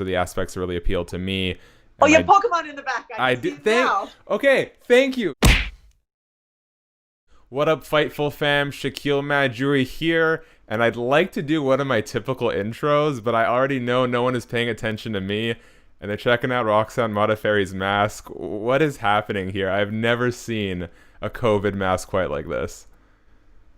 are the aspects that really appeal to me. Oh, And you have Pokemon in the back. I I do see it thank. now. Okay, thank you. What up, Fightful fam? Shaquille Majuri here, and I'd like to do one of my typical intros, but I already know no one is paying attention to me, and they're checking out Roxanne Modafferi's mask. What is happening here? I've never seen a COVID mask quite like this.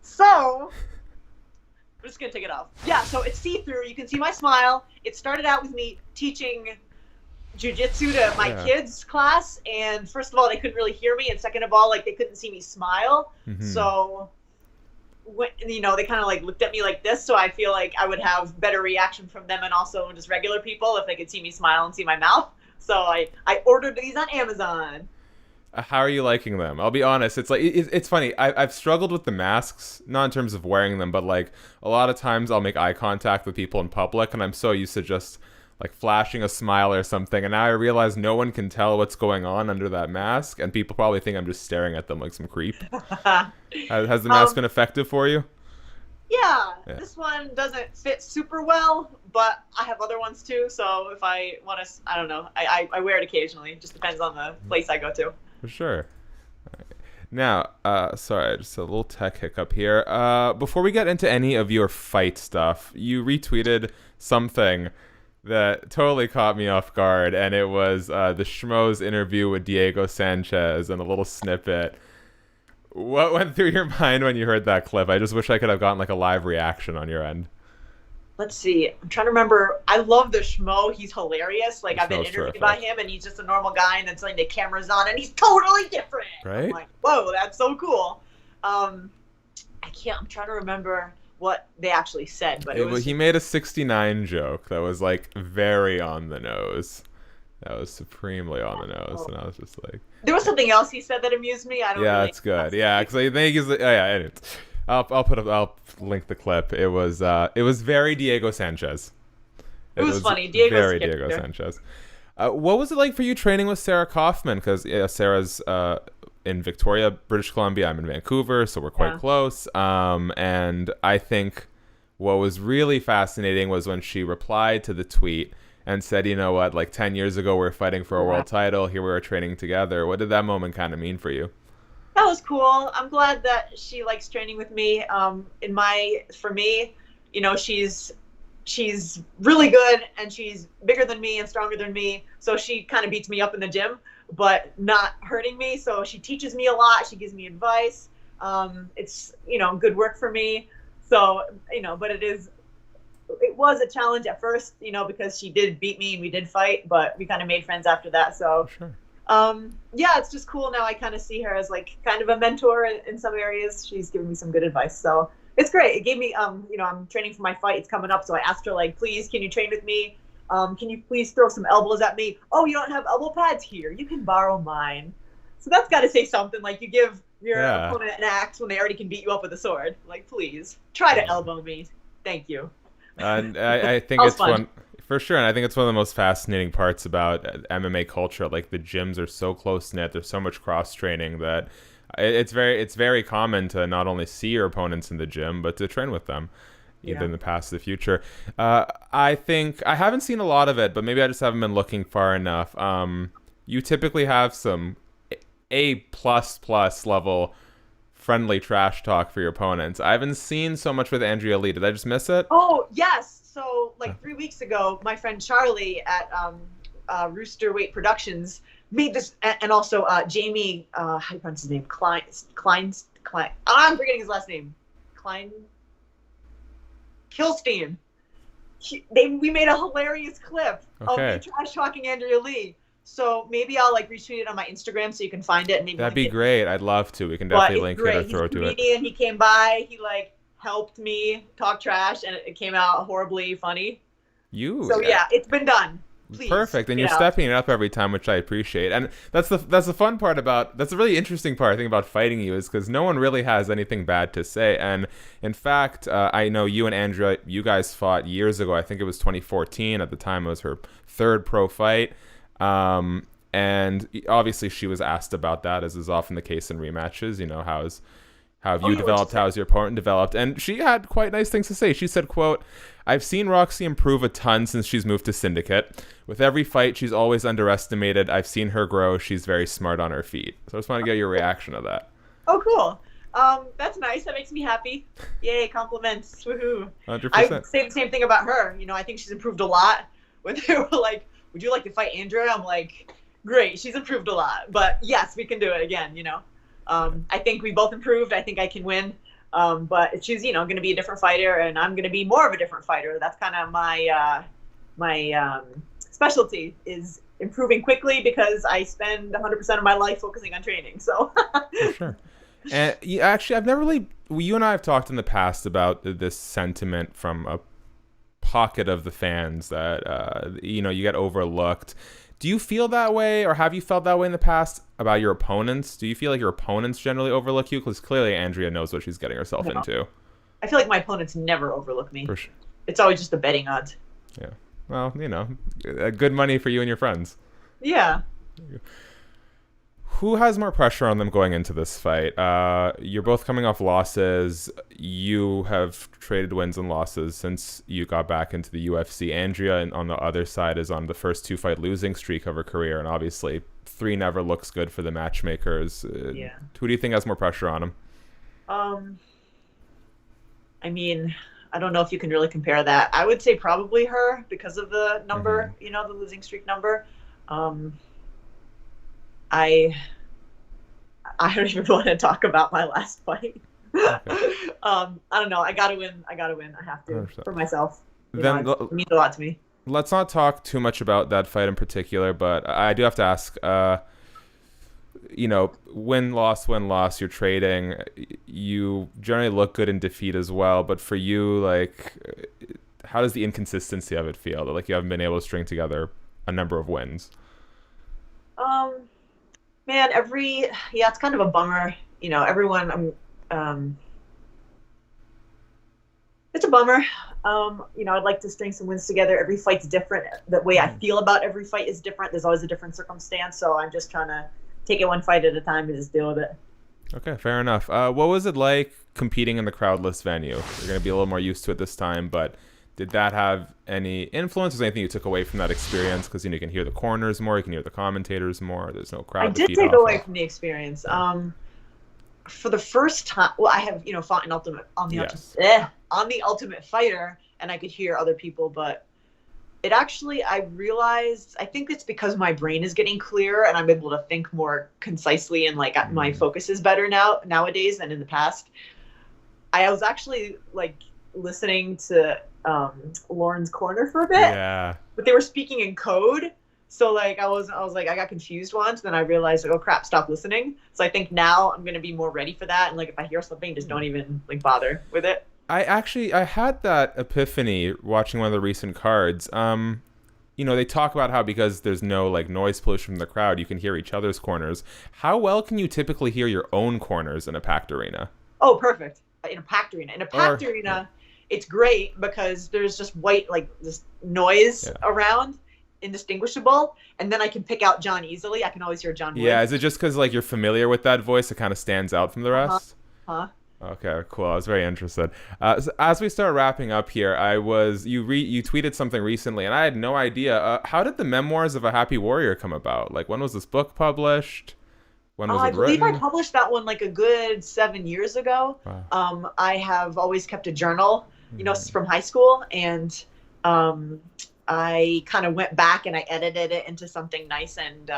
So, I'm just going to take it off. Yeah, so it's see-through. You can see my smile. It started out with me teaching jiu-jitsu to my kids' class, and first of all, they couldn't really hear me, and second of all, like, they couldn't see me smile. So, when, you know, they kind of like looked at me like this, so I feel like I would have better reaction from them and also just regular people if they could see me smile and see my mouth. So I ordered these on Amazon. How are you liking them? I'll be honest. It's like it's funny. I've struggled with the masks, not in terms of wearing them, but like a lot of times I'll make eye contact with people in public, and I'm so used to just like flashing a smile or something, and now I realize no one can tell what's going on under that mask, and people probably think I'm just staring at them like some creep. Has the mask been effective for you? Yeah, this one doesn't fit super well, but I have other ones too, so if I want to, I don't know, I wear it occasionally. It just depends on the place I go to. For sure. Now, sorry, just a little tech hiccup here. Before we get into any of your fight stuff, you retweeted something that totally caught me off guard, and it was the Schmo's interview with Diego Sanchez and a little snippet. What went through your mind when you heard that clip? I just wish I could have gotten like a live reaction on your end. Let's see. I'm trying to remember. I love the Schmo. He's hilarious. Like, I've been interviewed by him, and he's just a normal guy, and then suddenly the camera's on, and he's totally different. Right? I'm like, whoa, that's so cool. I'm trying to remember what they actually said, but it was... He made a 69 joke that was like very on the nose. That was supremely on the nose, and I was just like... There was something else he said that amused me. I don't really... it's good. Yeah, because I think he's... anyways. I'll link the clip. It was very Diego Sanchez. It was funny. Diego's Diego Sanchez. What was it like for you training with Sarah Kaufman? Because Sarah's in Victoria, British Columbia. I'm in Vancouver, so we're quite close. And I think what was really fascinating was when she replied to the tweet and said, you know what, like 10 years ago we were fighting for a world title. Here we were training together. What did that moment kind of mean for you? That was cool. I'm glad that she likes training with me. For me, you know, she's really good, and she's bigger than me and stronger than me. So she kind of beats me up in the gym, but not hurting me. So she teaches me a lot. She gives me advice. It's, you know, good work for me. So, you know, but it was a challenge at first, you know, because she did beat me and we did fight, but we kind of made friends after that. So, sure. It's just cool now. I kind of see her as like kind of a mentor in some areas. She's giving me some good advice, so it's great. It gave me, you know, I'm training for my fight. It's coming up, so I asked her like, please, can you train with me? Can you please throw some elbows at me? Oh, you don't have elbow pads here. You can borrow mine. So that's got to say something. Like, you give your opponent an axe when they already can beat you up with a sword. Like, please try to elbow me. Thank you. And I think it's fun. For sure, and I think it's one of the most fascinating parts about MMA culture. Like, the gyms are so close-knit, there's so much cross-training that it's very common to not only see your opponents in the gym, but to train with them, either in the past or the future. I think, I haven't seen a lot of it, but maybe I just haven't been looking far enough. You typically have some A++ level friendly trash talk for your opponents. I haven't seen so much with Andrea Lee. Did I just miss it? Oh, yes. So, like 3 weeks ago, my friend Charlie at Rooster Weight Productions made this, and also Jamie, how do you pronounce his name? Klein. I'm forgetting his last name. Kilstein. We made a hilarious clip of me trash talking Andrea Lee. So maybe I'll like retweet it on my Instagram so you can find it. And maybe that'd be great. I'd love to. We can definitely link it or throw to it. He came by. He like helped me talk trash, and it came out horribly funny. So it's been done. Please, perfect, and you're stepping it up every time, which I appreciate. And that's the fun part about, that's a really interesting part I think about fighting you, is because no one really has anything bad to say. And in fact, I know you and Andrea, you guys fought years ago. I think it was 2014. At the time, it was her third pro fight. And obviously she was asked about that, as is often the case in rematches. You know, how's How have you developed? How has your opponent developed? And she had quite nice things to say. She said, quote, "I've seen Roxy improve a ton since she's moved to Syndicate. With every fight, she's always underestimated. I've seen her grow. She's very smart on her feet." So I just want to get your reaction to that. Oh, cool. That's nice. That makes me happy. Yay, compliments. Woohoo. 100%. I would say the same thing about her. You know, I think she's improved a lot. When they were like, "Would you like to fight Andrea?" I'm like, great, she's improved a lot. But yes, we can do it again, you know. I think we both improved. I think I can win. But she's, you know, going to be a different fighter, and I'm going to be more of a different fighter. That's kind of my specialty, is improving quickly, because I spend 100% of my life focusing on training. So for sure. And actually, I've never really. You and I have talked in the past about this sentiment from a pocket of the fans that you know, you get overlooked. Do you feel that way, or have you felt that way in the past about your opponents? Do you feel like your opponents generally overlook you? Because clearly Andrea knows what she's getting herself into. I feel like my opponents never overlook me. For sure. It's always just the betting odds. Yeah. Well, you know, good money for you and your friends. Yeah. Who has more pressure on them going into this fight? You're both coming off losses. You have traded wins and losses since you got back into the UFC. Andrea, on the other side, is on the first 2-fight losing streak of her career, and obviously 3 never looks good for the matchmakers. Yeah. Who do you think has more pressure on them? I mean, I don't know if you can really compare that. I would say probably her, because of the number, you know, the losing streak number. I don't even want to talk about my last fight. Okay. I don't know. I gotta win. I have to 100%. For myself. Then it means a lot to me. Let's not talk too much about that fight in particular, but I do have to ask. You know, win loss. You're trading. You generally look good in defeat as well. But for you, like, how does the inconsistency of it feel? That, like, you haven't been able to string together a number of wins. Man, it's kind of a bummer. You know, everyone, it's a bummer. You know, I'd like to string some wins together. Every fight's different. The way I feel about every fight is different. There's always a different circumstance. So I'm just trying to take it one fight at a time and just deal with it. Okay, fair enough. What was it like competing in the Crowdless venue? You're going to be a little more used to it this time, but did that have any influence? Was there anything you took away from that experience? Because, you know, you can hear the corners more, you can hear the commentators more. There's no crowd. I did take away from the experience. For the first time, well, I have, you know, fought on the Ultimate Fighter, and I could hear other people, but it actually, I realized, I think it's because my brain is getting clearer and I'm able to think more concisely, and like my focus is better nowadays than in the past. I was actually like listening to Lauren's Corner for a bit. Yeah. But they were speaking in code. So like I was like, I got confused once, then I realized, like, oh crap, stop listening. So I think now I'm gonna be more ready for that, and like if I hear something, just don't even like bother with it. I had that epiphany watching one of the recent cards. You know, they talk about how because there's no like noise pollution from the crowd, you can hear each other's corners. How well can you typically hear your own corners in a packed arena? Oh, perfect. In a packed arena. Yeah. It's great because there's just white, like this noise around, indistinguishable, and then I can pick out John easily. I can always hear John. Yeah, is it just because like you're familiar with that voice, it kind of stands out from the rest? Okay, cool. I was very interested. So as we start wrapping up here, you tweeted something recently, and I had no idea. How did the Memoirs of a Happy Warrior come about? Like, when was this book published? When was it written? I believe I published that one like a good 7 years ago. Wow. I have always kept a journal, you know, from high school, and I kind of went back and I edited it into something nice and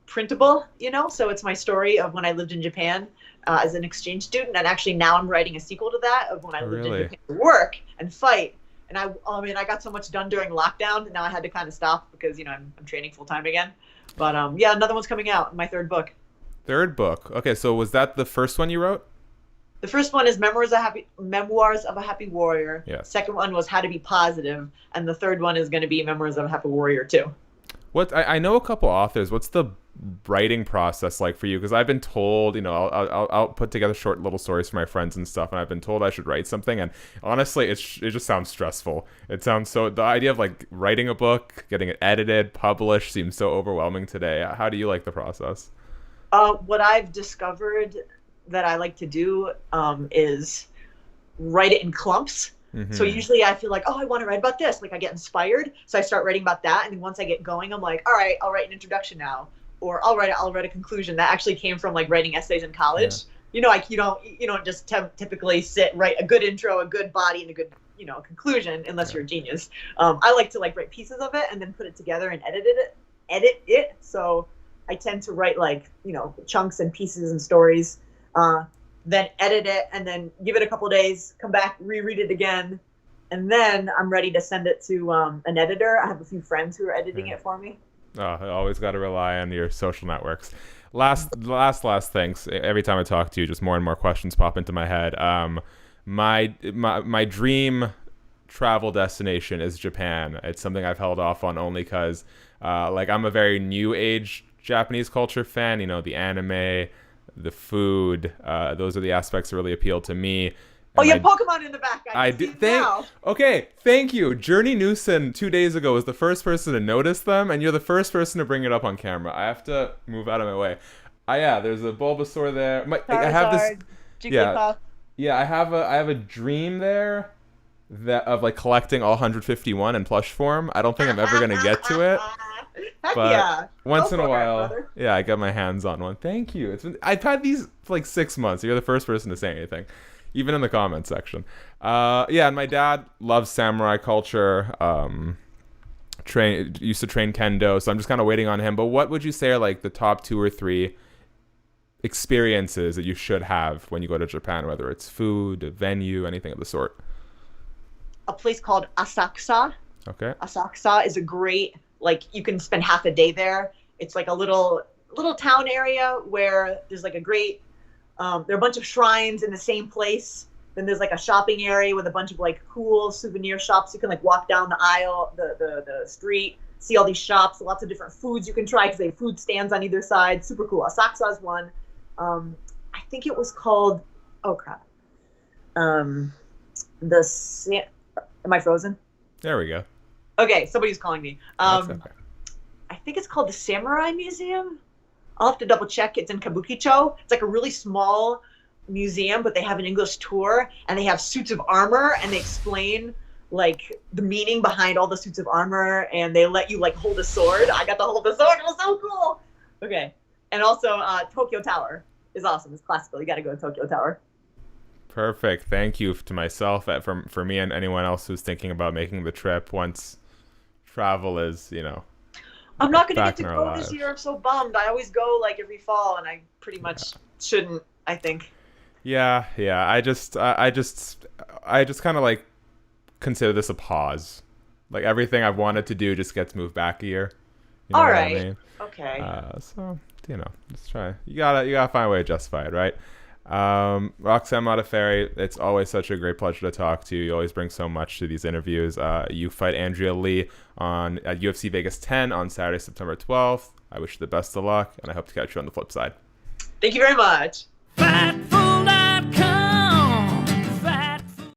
printable, you know. So it's my story of when I lived in Japan as an exchange student, and actually now I'm writing a sequel to that of when I lived in Japan to work and fight. And I got so much done during lockdown, and now I had to kind of stop because, you know, I'm training full time again. But yeah, another one's coming out, my third book. Third book. Okay, so was that the first one you wrote? The first one is Memoirs of a Happy Warrior. Yes. Second one was How to Be Positive, and the third one is going to be Memoirs of a Happy Warrior 2. I know a couple authors. What's the writing process like for you? Because I've been told, you know, I'll put together short little stories for my friends and stuff, and I've been told I should write something, and honestly, it just sounds stressful. It sounds so, the idea of like writing a book, getting it edited, published seems so overwhelming today. How do you like the process? What I've discovered that I like to do is write it in clumps. So usually I feel like, oh, I want to write about this. Like I get inspired. So I start writing about that. And then once I get going, I'm like, all right, I'll write an introduction now. Or I'll write a conclusion. That actually came from like writing essays in college. Yeah. You know, like you don't just typically write a good intro, a good body, and a good, conclusion, unless you're a genius. I like to like write pieces of it and then put it together and edit it. So I tend to write like, chunks and pieces and stories, then edit it and then give it a couple of days, come back, reread it again. And then I'm ready to send it to an editor. I have a few friends who are editing it for me. Oh, I always got to rely on your social networks. Last things. Every time I talk to you, just more and more questions pop into my head. My dream travel destination is Japan. It's something I've held off on only because, I'm a very new age Japanese culture fan. The anime, the food. Those are the aspects that really appeal to me. Oh, you have Pokemon in the back. I do. Okay, thank you. Journey Newson 2 days ago was the first person to notice them, and you're the first person to bring it up on camera. I have to move out of my way. There's a Bulbasaur there. I have this. Jigglypuff. Yeah, I have a dream there of like collecting all 151 in plush form. I don't think I'm ever gonna get to it. Heck but yeah. Once in a while, I got my hands on one. Thank you. I've had these for like 6 months. You're the first person to say anything. Even in the comments section. And my dad loves samurai culture. Used to train kendo, so I'm just kind of waiting on him. But what would you say are like the top 2 or 3 experiences that you should have when you go to Japan, whether it's food, a venue, anything of the sort? A place called Asakusa. Okay. Asakusa is a great, you can spend half a day there. It's like a little town area where there's like a great, there are a bunch of shrines in the same place. Then there's like a shopping area with a bunch of like cool souvenir shops. You can like walk down the aisle, the street, see all these shops, lots of different foods you can try because they have food stands on either side. Super cool. Asakusa is one. I think it was called, oh crap. Am I frozen? There we go. Okay, somebody's calling me. Okay. I think it's called the Samurai Museum. I'll have to double check. It's in Kabukicho. It's like a really small museum, but they have an English tour and they have suits of armor and they explain like the meaning behind all the suits of armor and they let you like hold a sword. I got to hold the sword. It was so cool. Okay. And also Tokyo Tower is awesome. It's classical. You got to go to Tokyo Tower. Perfect. Thank you to myself, for me and anyone else who's thinking about making the trip once travel is, I'm not going to get to go this year. I'm so bummed. I always go like every fall, and I pretty much shouldn't, I think. Yeah. I just kind of like consider this a pause. Like everything I've wanted to do just gets moved back a year. You know all right. What I mean? Okay. So just try. You gotta find a way to justify it, right? Roxanne Modafferi, it's always such a great pleasure to talk to you. You always bring so much to these interviews. You fight Andrea Lee at UFC Vegas 10 on Saturday, September 12th. I wish you the best of luck, and I hope to catch you on the flip side. Thank you very much.